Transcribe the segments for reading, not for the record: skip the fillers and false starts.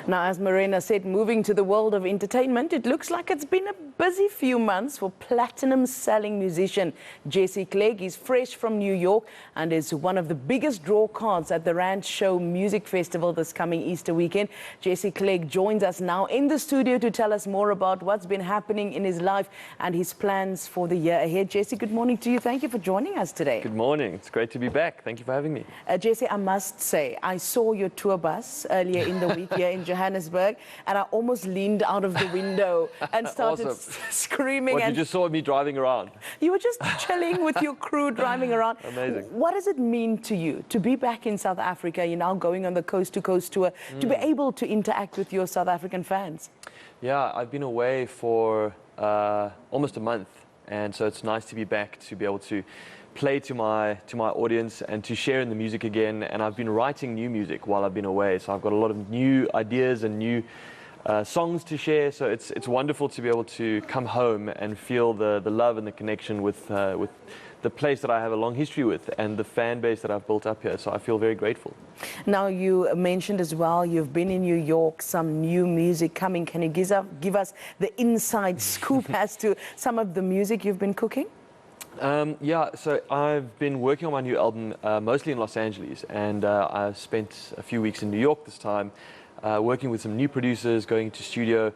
Now, as Morena said, moving to the world of entertainment, it looks like it's been a busy few months for platinum-selling musician Jesse Clegg. He's fresh from New York and is one of the biggest draw cards at the Randshow Music Festival this coming Easter weekend. Jesse Clegg joins us now in the studio to tell us more about what's been happening in his life and his plans for the year ahead. Jesse, good morning to you. Thank you for joining us today. Good morning. It's great to be back. Thank you for having me. Jesse, I must say, I saw your tour bus earlier in the week here in Johannesburg, and I almost leaned out of the window and started screaming. What, you just saw me driving around? You were just chilling with your crew, driving around. Amazing. What does it mean to you to be back in South Africa? You're now going on the coast-to-coast tour, to be able to interact with your South African fans. Yeah, I've been away for almost a month, and so it's nice to be back, to be able to play to my audience and to share in the music again. And I've been writing new music while I've been away, so I've got a lot of new ideas and new songs to share. So it's wonderful to be able to come home and feel the love and the connection with the place that I have a long history with and the fan base that I've built up here. So I feel very grateful. Now, you mentioned as well you've been in New York, some new music coming. Can you give us the inside scoop as to some of the music you've been cooking? Yeah, so I've been working on my new album mostly in Los Angeles, and I've spent a few weeks in New York this time, working with some new producers, going to studio.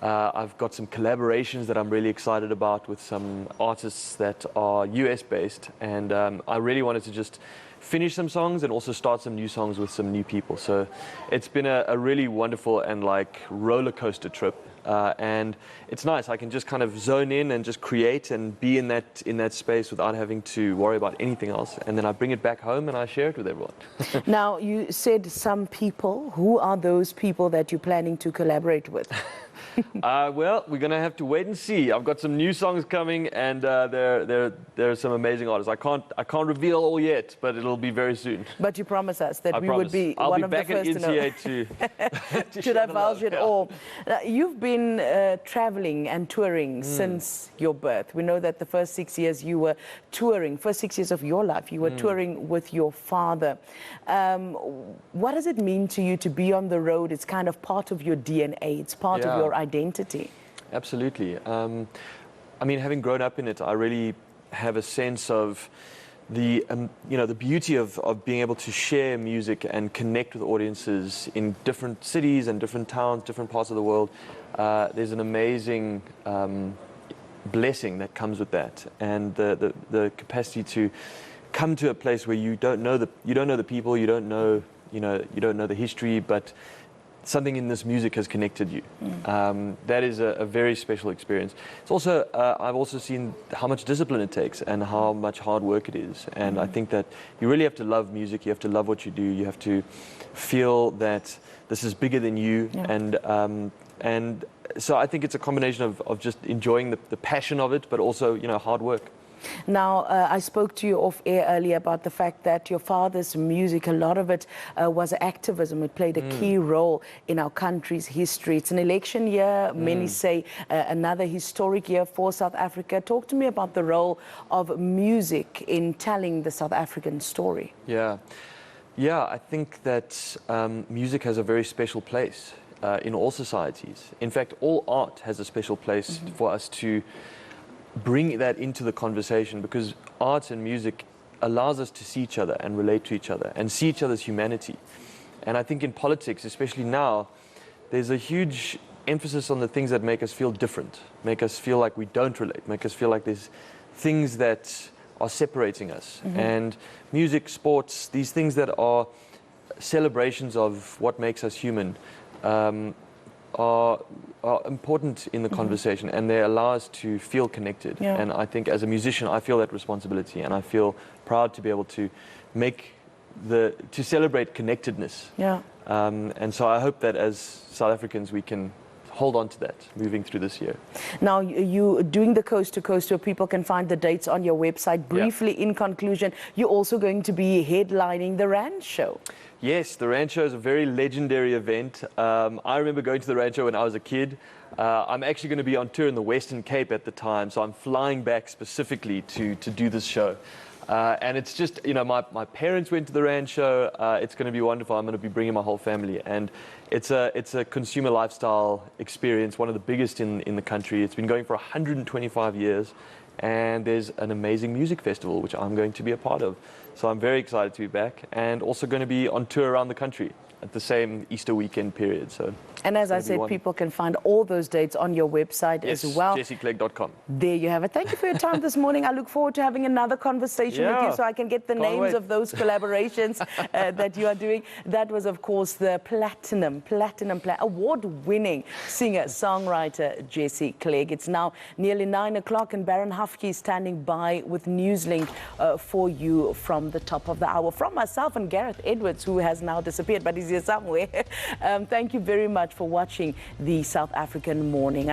I've got some collaborations that I'm really excited about with some artists that are US based, and I really wanted to just finish some songs and also start some new songs with some new people. So it's been a really wonderful and like roller coaster trip. And it's nice. I can just kind of zone in and just create and be in that space without having to worry about anything else. And then I bring it back home and I share it with everyone. Now, you said some people. Who are those people that you're planning to collaborate with? Well, we're going to have to wait and see. I've got some new songs coming, and there are some amazing artists. I can't reveal all yet, but it'll be very soon. But you promise us that we would be I'll one be of the back first at ENCA to divulge it all. You've been traveling and touring since your birth. We know that the first 6 years you were touring, first 6 years of your life, you were touring with your father. What does it mean to you to be on the road? It's kind of part of your DNA. It's part of your identity. Absolutely. I mean, having grown up in it, I really have a sense of the the beauty of being able to share music and connect with audiences in different cities and different towns, different parts of the world. There's an amazing blessing that comes with that, and the capacity to come to a place where you don't know the people, you don't know the history, but something in this music has connected you. That is a very special experience. It's also, I've also seen how much discipline it takes and how much hard work it is. And I think that you really have to love music. You have to love what you do. You have to feel that this is bigger than you. Yeah. And so I think it's a combination of just enjoying the passion of it, but also, hard work. Now, I spoke to you off air earlier about the fact that your father's music, a lot of it was activism. It played a key role in our country's history. It's an election year. Many say another historic year for South Africa. Talk to me about the role of music in telling the South African story. Yeah, I think that music has a very special place in all societies. In fact, all art has a special place for us to bring that into the conversation, because art and music allows us to see each other and relate to each other and see each other's humanity. And I think in politics, especially now, there's a huge emphasis on the things that make us feel different, make us feel like we don't relate, make us feel like there's things that are separating us. And music, sports, these things that are celebrations of what makes us human, are important in the conversation, and they allow us to feel connected. Yeah. And I think as a musician, I feel that responsibility, and I feel proud to be able to celebrate connectedness. Yeah. And so I hope that as South Africans we can hold on to that moving through this year. Now, you doing the coast to coast tour, people can find the dates on your website. Briefly, in conclusion, you're also going to be headlining the Randshow. Yes, the Randshow is a very legendary event. I remember going to the Randshow when I was a kid. I'm actually going to be on tour in the Western Cape at the time, so I'm flying back specifically to do this show. And it's just, you know, my parents went to the Randshow. It's going to be wonderful. I'm going to be bringing my whole family. And it's a consumer lifestyle experience, one of the biggest in the country. It's been going for 125 years. And there's an amazing music festival, which I'm going to be a part of. So I'm very excited to be back, and also going to be on tour around the country at the same Easter weekend period. And as I said, people can find all those dates on your website as well. jessiclegg.com. There you have it. Thank you for your time this morning. I look forward to having another conversation with you so I can get the names of those collaborations that you are doing. That was, of course, the award-winning singer-songwriter Jessie Clegg. It's now nearly 9 o'clock, and Baron Hafke is standing by with Newslink for you from the top of the hour. From myself and Gareth Edwards, who has now disappeared, but he's here somewhere. Thank you very much for watching the South African Morning.